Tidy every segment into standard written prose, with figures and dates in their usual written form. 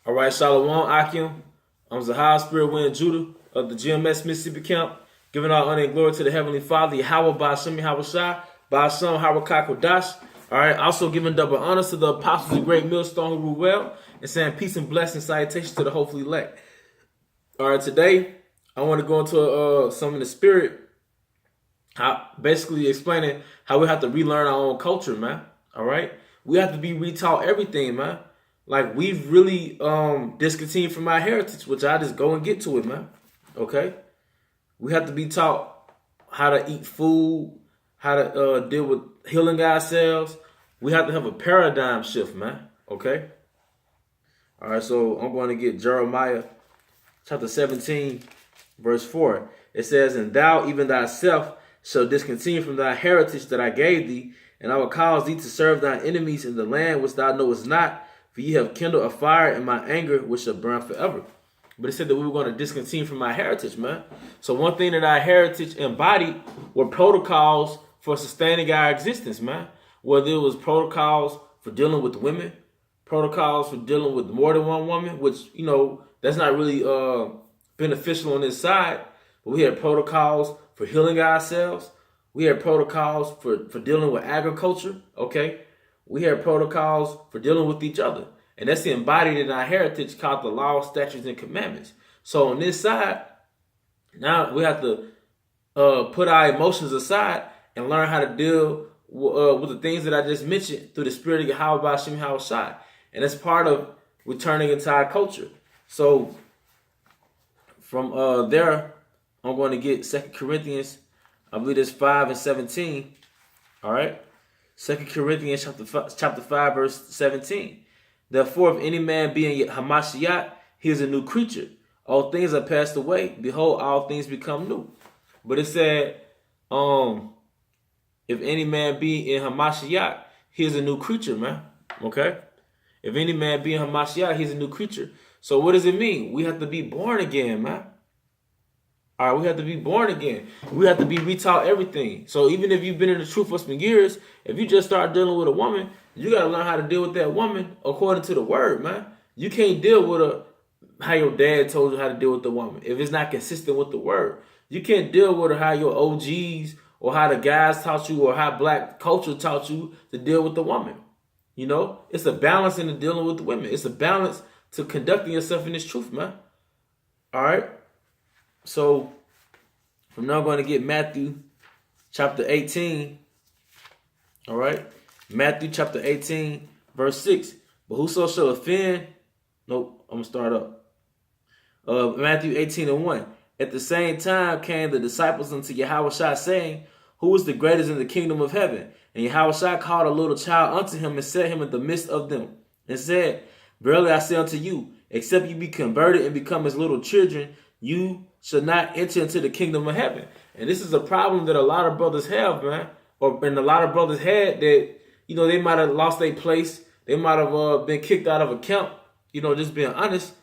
All right, Shalom Akim. I'm Zahar Spirit Wind Judah of the GMS Mississippi Camp, giving all honor and glory to the Heavenly Father, Yahweh Ba'ashem Yahweh Shai, Ba'ashem Harakak Kodash. All right, also giving double honors to the apostles of Great Millstone who rule well, and saying peace and blessing salutations to the hopefully elect. All right, today I want to go into some in the spirit, basically explaining how we have to relearn our own culture, man. All right, we have to be retaught everything, man. Like, we've really discontinued from our heritage, which I just go and get to it, man. Okay? We have to be taught how to eat food, how to deal with healing ourselves. We have to have a paradigm shift, man. Okay? All right, so I'm going to get Jeremiah chapter 17, verse 4. It says, "And thou, even thyself, shall discontinue from thy heritage that I gave thee, and I will cause thee to serve thine enemies in the land which thou knowest not. For ye have kindled a fire in my anger, which shall burn forever." But it said that we were going to discontinue from our heritage, man. So one thing that our heritage embodied were protocols for sustaining our existence, man. Whether it was protocols for dealing with women, protocols for dealing with more than one woman, which, you know, that's not really beneficial on this side. But we had protocols for healing ourselves. We had protocols for dealing with agriculture, okay? We had protocols for dealing with each other. And that's embodied in our heritage called the law, statutes, and commandments. So on this side, now we have to put our emotions aside and learn how to deal with the things that I just mentioned through the spirit of Yahweh Ba'ashem Yahweh Shai. And that's part of returning into our culture. So from there, I'm going to get 2 Corinthians, I believe it's 5 and 17. All right? 2 Corinthians chapter 5, verse 17. "Therefore, if any man be in Hamashiach, he is a new creature. All things are passed away. Behold, all things become new." But it said, if any man be in Hamashiach, he is a new creature, man. Okay? If any man be in Hamashiach, he's a new creature. So what does it mean? We have to be born again, man. All right, we have to be born again. We have to be retaught everything. So even if you've been in the truth for some years, if you just start dealing with a woman, you got to learn how to deal with that woman according to the word, man. You can't deal with her how your dad told you how to deal with the woman if it's not consistent with the word. You can't deal with her how your OGs or how the guys taught you or how black culture taught you to deal with the woman. You know, it's a balance in the dealing with the women. It's a balance to conducting yourself in this truth, man. All right. So from now I'm going to get Matthew chapter 18. All right. Matthew chapter 18, verse 6. "But whoso shall offend," nope, I'm going to start up. Matthew 18 and 1. "At the same time came the disciples unto Yahweh Shai, saying, Who is the greatest in the kingdom of heaven? And Yahweh Shai called a little child unto him and set him in the midst of them, and said, Verily I say unto you, except you be converted and become as little children, you shall not enter into the kingdom of heaven." And this is a problem that a lot of brothers have, man. And a lot of brothers had that, you know, they might have lost their place. They might have been kicked out of a camp, you know, just being honest.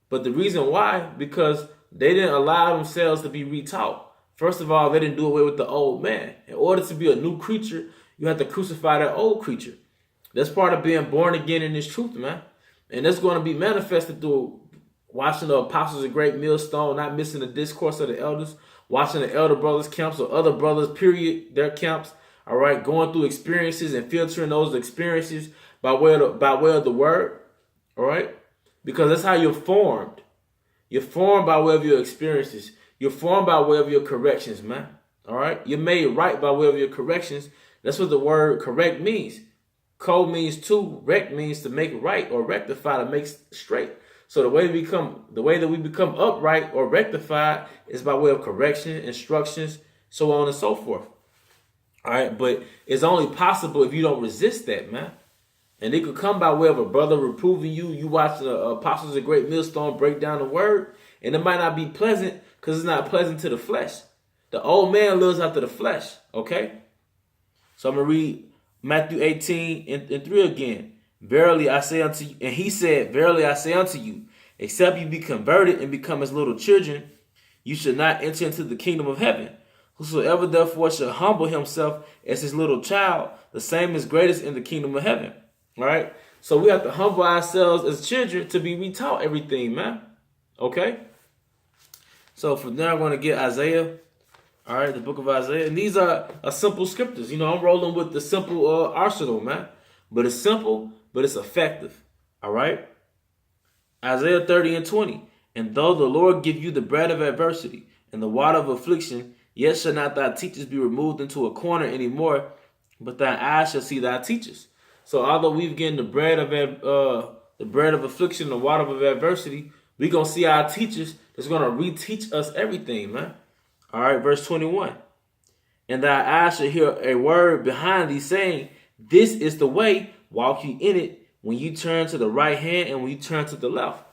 But the reason why, because they didn't allow themselves to be retaught. First of all, they didn't do away with the old man. In order to be a new creature, you have to crucify that old creature. That's part of being born again in this truth, man. And that's going to be manifested through watching the apostles of Great Millstone, not missing the discourse of the elders, watching the elder brothers' camps or other brothers, period, their camps. All right, going through experiences and filtering those experiences by way of the word. All right, because that's how you're formed. You're formed by way of your experiences. You're formed by way of your corrections, man. All right, you're made right by way of your corrections. That's what the word correct means. Co means to, rect means to make right or rectify, to make straight. So the way that we become upright or rectified is by way of correction, instructions, so on and so forth. All right, but it's only possible if you don't resist that, man. And it could come by way of a brother reproving you. You watch the apostles of Great Millstone break down the word, and it might not be pleasant because it's not pleasant to the flesh. The old man lives after the flesh, okay? So I'm going to read Matthew 18 and 3 again. "Verily I say unto you," and he said, "Verily I say unto you, except you be converted and become as little children, you should not enter into the kingdom of heaven. Whosoever therefore shall humble himself as his little child, the same is greatest in the kingdom of heaven." All right. So we have to humble ourselves as children to be retaught everything, man. Okay? So from there, I'm going to get Isaiah. All right, the book of Isaiah. And these are simple scriptures. You know, I'm rolling with the simple arsenal, man. But it's simple, but it's effective. All right? Isaiah 30 and 20. And though the Lord give you the bread of adversity and the water of affliction, yet shall not thy teachers be removed into a corner anymore, but thy eyes shall see thy teachers. So although we've gotten the bread of affliction, the water of adversity, we're going to see our teachers that's going to reteach us everything, man. All right, verse 21. And thy eyes shall hear a word behind thee saying, this is the way, walk ye in it, when you turn to the right hand and when you turn to the left.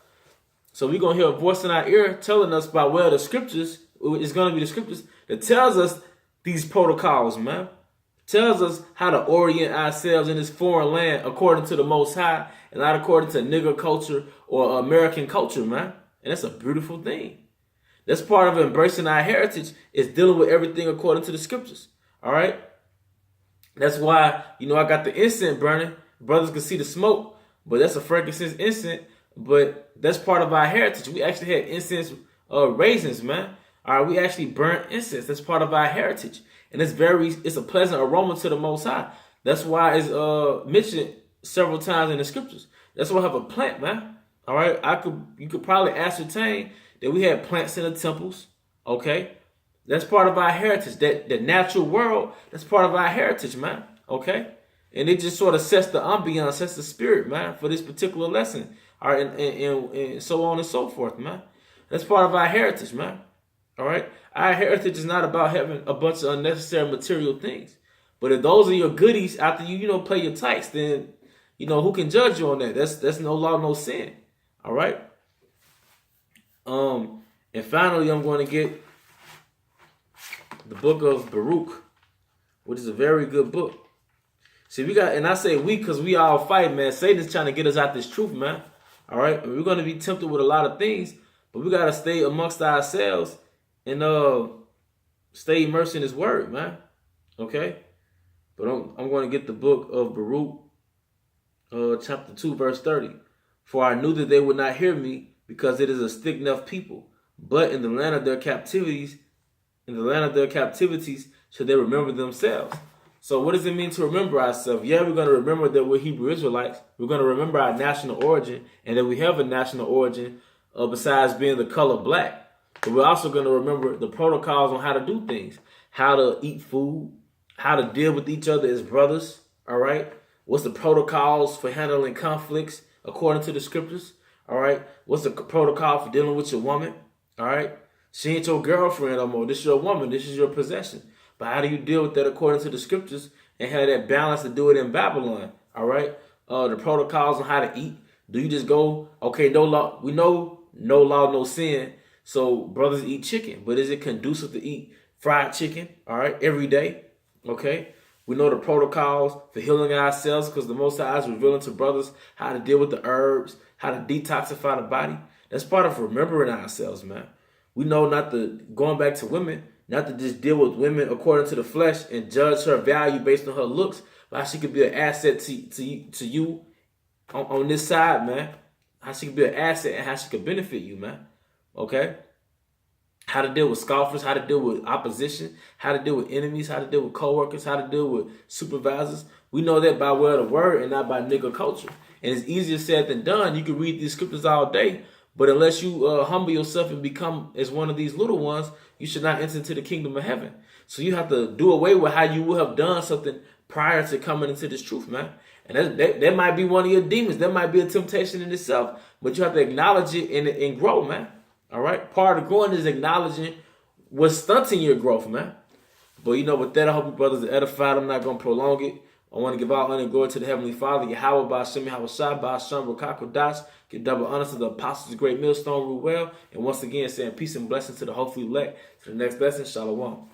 So we're going to hear a voice in our ear telling us by way of the scriptures, it's going to be the scriptures that tells us these protocols, man. Tells us how to orient ourselves in this foreign land according to the Most High and not according to nigger culture or American culture, man. And that's a beautiful thing. That's part of embracing our heritage is dealing with everything according to the scriptures. All right? That's why, you know, I got the incense burning. Brothers can see the smoke, but that's a frankincense incense. But that's part of our heritage. We actually had incense raisins, man. All right, we actually burnt incense. That's part of our heritage. And it's a pleasant aroma to the Most High. That's why it's mentioned several times in the scriptures. That's why I have a plant, man. All right, you could probably ascertain that we had plants in the temples. Okay, that's part of our heritage. That the natural world, that's part of our heritage, man. Okay, and it just sort of sets the ambiance, sets the spirit, man, for this particular lesson. All right, and so on and so forth, man. That's part of our heritage, man. All right, our heritage is not about having a bunch of unnecessary material things. But if those are your goodies after you play your tights, then who can judge you on that? That's no law, no sin. All right. And finally, I'm going to get the book of Baruch, which is a very good book. See, and I say we because we all fight, man. Satan's trying to get us out this truth, man. All right, we're going to be tempted with a lot of things, but we got to stay amongst ourselves and stay immersed in His Word, man. Okay, but I'm going to get the book of Baruch, chapter 2, verse 30. For I knew that they would not hear me, because it is a stiff-necked people. But in the land of their captivities, should they remember themselves. So what does it mean to remember ourselves? Yeah, we're going to remember that we're Hebrew Israelites. We're going to remember our national origin and that we have a national origin besides being the color black. But we're also going to remember the protocols on how to do things, how to eat food, how to deal with each other as brothers. All right. What's the protocols for handling conflicts according to the scriptures? All right. What's the protocol for dealing with your woman? All right. She ain't your girlfriend no more. This is your woman. This is your possession. But how do you deal with that according to the scriptures and have that balance to do it in Babylon? All right. The protocols on how to eat. Do you just go, okay, no law? We know no law, no sin. So brothers eat chicken. But is it conducive to eat fried chicken? All right. Every day. Okay. We know the protocols for healing ourselves because the Most High is revealing to brothers how to deal with the herbs, how to detoxify the body. That's part of remembering ourselves, man. We know not to, going back to women, not to just deal with women according to the flesh and judge her value based on her looks, but how she could be an asset to you on this side, man. How she could be an asset and how she could benefit you, man. Okay? How to deal with scoffers, how to deal with opposition, how to deal with enemies, how to deal with coworkers, how to deal with supervisors. We know that by way of the word and not by nigger culture. And it's easier said than done. You can read these scriptures all day, but unless you humble yourself and become as one of these little ones, you should not enter into the kingdom of heaven. So you have to do away with how you would have done something prior to coming into this truth, man. And that might be one of your demons. That might be a temptation in itself, but you have to acknowledge it and grow, man. All right. Part of growing is acknowledging what's stunting your growth, man. But with that, I hope you brothers are edified. I'm not going to prolong it. I want to give all honor and glory to the Heavenly Father, Yahweh, Ba'ashem, Yahweh Shai, Ba'ashem, Rukako Das. Give double honor to the apostles, the great millstone, rule well. And once again, saying peace and blessings to the hopefully elect. To the next lesson, Shalom.